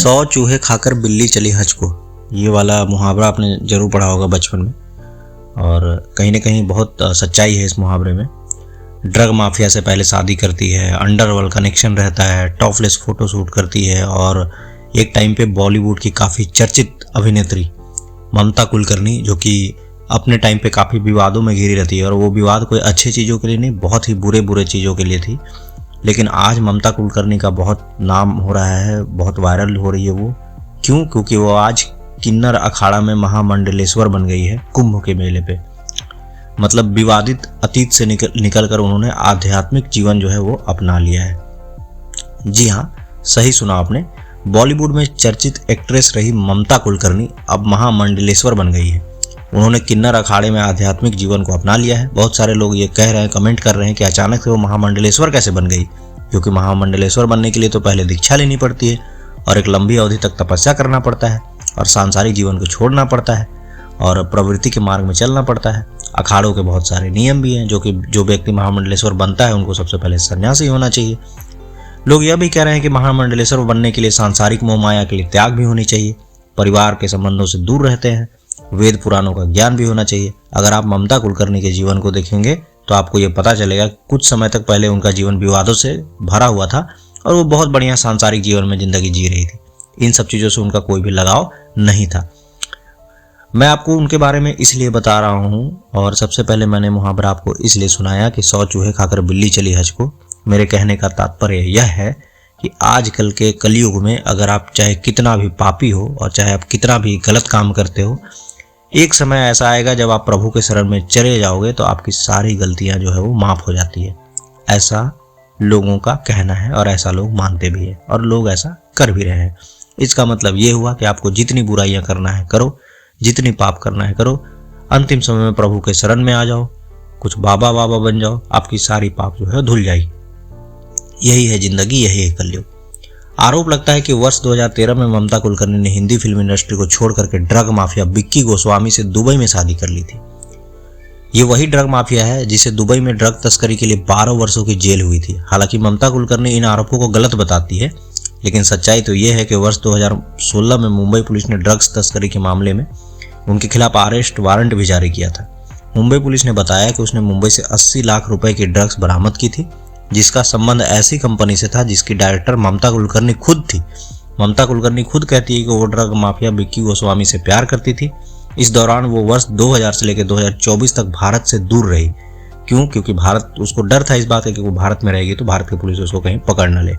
100 चूहे खाकर बिल्ली चली हज को। ये वाला मुहावरा आपने जरूर पढ़ा होगा बचपन में, और कहीं ना कहीं बहुत सच्चाई है इस मुहावरे में। ड्रग माफिया से पहले शादी करती है, अंडरवर्ल्ड कनेक्शन रहता है, टॉपलेस फोटो शूट करती है, और एक टाइम पे बॉलीवुड की काफ़ी चर्चित अभिनेत्री ममता कुलकर्णी, जो कि अपने टाइम पे काफ़ी विवादों में घिरी रहती है, और वो विवाद कोई अच्छी चीज़ों के लिए नहीं, बहुत ही बुरे चीज़ों के लिए थी। लेकिन आज ममता कुलकर्णी का बहुत नाम हो रहा है, बहुत वायरल हो रही है वो। क्यों? क्योंकि वो आज किन्नर अखाड़ा में महामंडलेश्वर बन गई है कुंभ के मेले पे। मतलब विवादित अतीत से निकल कर उन्होंने आध्यात्मिक जीवन जो है वो अपना लिया है। जी हाँ, सही सुना आपने। बॉलीवुड में चर्चित एक्ट्रेस रही ममता कुलकर्णी अब महामंडलेश्वर बन गई है। उन्होंने किन्नर अखाड़े में आध्यात्मिक जीवन को अपना लिया है। बहुत सारे लोग ये कह रहे हैं, कमेंट कर रहे हैं कि अचानक से वो महामंडलेश्वर कैसे बन गई, क्योंकि महामंडलेश्वर बनने के लिए तो पहले दीक्षा लेनी पड़ती है और एक लंबी अवधि तक तपस्या करना पड़ता है और सांसारिक जीवन को छोड़ना पड़ता है और प्रवृत्ति के मार्ग में चलना पड़ता है। अखाड़ों के बहुत सारे नियम भी हैं, जो व्यक्ति महामंडलेश्वर बनता है उनको सबसे पहले सन्यासी होना चाहिए। लोग यह भी कह रहे हैं कि महामंडलेश्वर बनने के लिए सांसारिक मोह माया के लिए त्याग भी होनी चाहिए, परिवार के संबंधों से दूर रहते हैं, वेद पुराणों का ज्ञान भी होना चाहिए। अगर आप ममता कुलकर्णी के जीवन को देखेंगे तो आपको ये पता चलेगा कुछ समय तक पहले उनका जीवन विवादों से भरा हुआ था और वो बहुत बढ़िया सांसारिक जीवन में जिंदगी जी रही थी। इन सब चीज़ों से उनका कोई भी लगाव नहीं था। मैं आपको उनके बारे में इसलिए बता रहा हूँ, और सबसे पहले मैंने मुहावरा आपको इसलिए सुनाया कि 100 चूहे खाकर बिल्ली चली हज को। मेरे कहने का तात्पर्य यह है कि आजकल के कलयुग में अगर आप चाहे कितना भी पापी हो और चाहे आप कितना भी गलत काम करते हो, एक समय ऐसा आएगा जब आप प्रभु के शरण में चले जाओगे तो आपकी सारी गलतियां जो है वो माफ़ हो जाती है। ऐसा लोगों का कहना है और ऐसा लोग मानते भी हैं और लोग ऐसा कर भी रहे हैं। इसका मतलब ये हुआ कि आपको जितनी बुराइयां करना है करो, जितनी पाप करना है करो, अंतिम समय में प्रभु के शरण में आ जाओ, कुछ बाबा बन जाओ, आपकी सारी पाप जो है धुल जाएगी। यही है जिंदगी, यही है कलयुग। आरोप लगता है कि वर्ष 2013 में ममता कुलकर्णी ने हिंदी फिल्म इंडस्ट्री को छोड़ करके ड्रग माफिया विक्की गोस्वामी से दुबई में शादी कर ली थी। ये वही ड्रग माफिया है जिसे दुबई में ड्रग तस्करी के लिए 12 वर्षों की जेल हुई थी। हालांकि ममता कुलकर्णी इन आरोपों को गलत बताती है, लेकिन सच्चाई तो ये है कि वर्ष 2016 में मुंबई पुलिस ने ड्रग्स तस्करी के मामले में उनके खिलाफ अरेस्ट वारंट भी जारी किया था। मुंबई पुलिस ने बताया कि उसने मुंबई से 80 लाख रुपए की ड्रग्स बरामद की थी, जिसका संबंध ऐसी कंपनी से था जिसकी डायरेक्टर ममता कुलकर्णी खुद थी। ममता कुलकर्णी खुद कहती है कि वो ड्रग माफिया विक्की गोस्वामी से प्यार करती थी। इस दौरान वो वर्ष 2000 से लेकर 2024 तक भारत से दूर रही। क्यों? क्योंकि भारत, उसको डर था इस बात का कि वो भारत में रहेगी तो भारत की पुलिस उसको कहीं पकड़ न ले।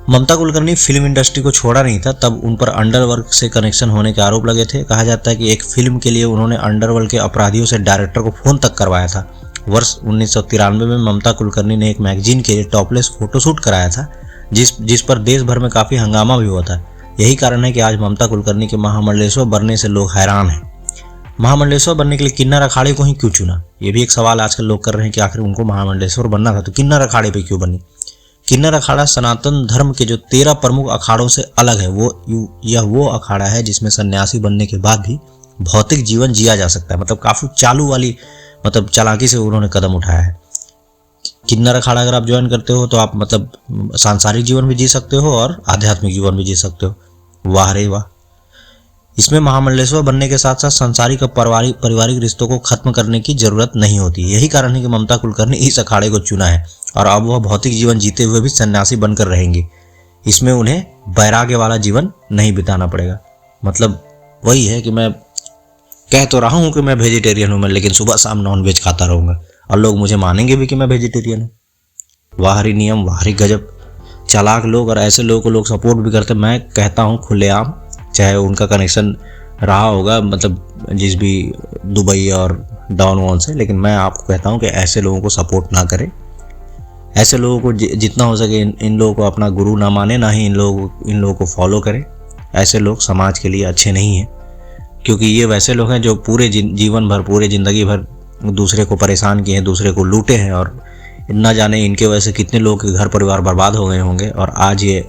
ममता कुलकर्णी फिल्म इंडस्ट्री को छोड़ा नहीं था, तब उन पर अंडरवर्ल्ड से कनेक्शन होने के आरोप लगे थे। कहा जाता है कि एक फिल्म के लिए उन्होंने अंडरवर्ल्ड के अपराधियों से डायरेक्टर को फोन तक करवाया था। वर्ष 1993 में ममता कुलकर्णी ने एक मैगजीन के लिए टॉपलेस फोटोशूट कराया था, जिस पर देश भर में काफ़ी हंगामा भी हुआ था। यही कारण है कि आज ममता कुलकर्णी के महामंडलेश्वर बनने से लोग हैरान हैं। महामंडलेश्वर बनने के लिए किन्नर अखाड़े को ही क्यों चुना? ये भी एक सवाल आजकल लोग कर रहे हैं कि आखिर उनको महामंडलेश्वर बनना था तो किन्नर अखाड़े पे क्यों बनी? किन्नर अखाड़ा सनातन धर्म के जो 13 प्रमुख अखाड़ों से अलग है। यह वो अखाड़ा है जिसमें सन्यासी बनने के बाद भी भौतिक जीवन जिया जा सकता है। मतलब काफ़ी चालू वाली, मतलब चालाकी से उन्होंने कदम उठाया है। किन्नर अखाड़ा अगर आप ज्वाइन करते हो तो आप मतलब सांसारिक जीवन भी जी सकते हो और आध्यात्मिक जीवन भी जी सकते हो। वाह रे वाह! इसमें महामंडलेश्वर बनने के साथ साथ सांसारिक और पारिवारिक रिश्तों को खत्म करने की जरूरत नहीं होती। यही कारण है कि ममता कुलकर्णी इस अखाड़े को चुना है और अब वह भौतिक जीवन जीते हुए भी सन्यासी बनकर रहेंगे। इसमें उन्हें वैराग्य वाला जीवन नहीं बिताना पड़ेगा। मतलब वही है कि मैं कह तो रहा हूँ कि मैं वेजिटेरियन हूँ मैं, लेकिन सुबह शाम नॉनवेज खाता रहूँगा और लोग मुझे मानेंगे भी कि मैं वेजिटेरियन हूँ। वाहरी नियम, वाहरी गजब! चालाक लोग और ऐसे लोगों को लोग सपोर्ट भी करते। मैं कहता हूँ खुलेआम, चाहे उनका कनेक्शन रहा होगा मतलब जिस भी दुबई और डॉन वॉन से, लेकिन मैं आपको कहता हूँ कि ऐसे लोगों को सपोर्ट ना करें। ऐसे लोगों को जितना हो सके इन लोगों को अपना गुरु ना माने, ना ही इन लोगों को फॉलो करें। ऐसे लोग समाज के लिए अच्छे नहीं हैं, क्योंकि ये वैसे लोग हैं जो पूरे जीवन भर, पूरे ज़िंदगी भर दूसरे को परेशान किए हैं, दूसरे को लूटे हैं, और न जाने इनके वजह से कितने लोग के घर परिवार बर्बाद हो गए होंगे। और आज ये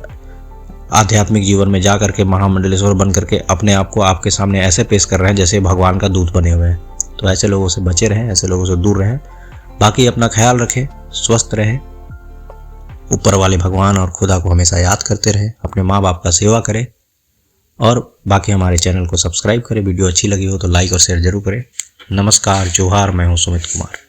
आध्यात्मिक जीवन में जा करके महामंडलेश्वर बन करके अपने आप को आपके सामने ऐसे पेश कर रहे हैं जैसे भगवान का दूत बने हुए हैं। तो ऐसे लोगों से बचे रहें, ऐसे लोगों से दूर रहें। बाकी अपना ख्याल रखें, स्वस्थ रहें। ऊपर वाले भगवान और खुदा को हमेशा याद करते रहें, अपने माँ बाप का सेवा करें और बाकी हमारे चैनल को सब्सक्राइब करें। वीडियो अच्छी लगी हो तो लाइक और शेयर जरूर करें। नमस्कार, जोहार, मैं हूँ सुमित कुमार।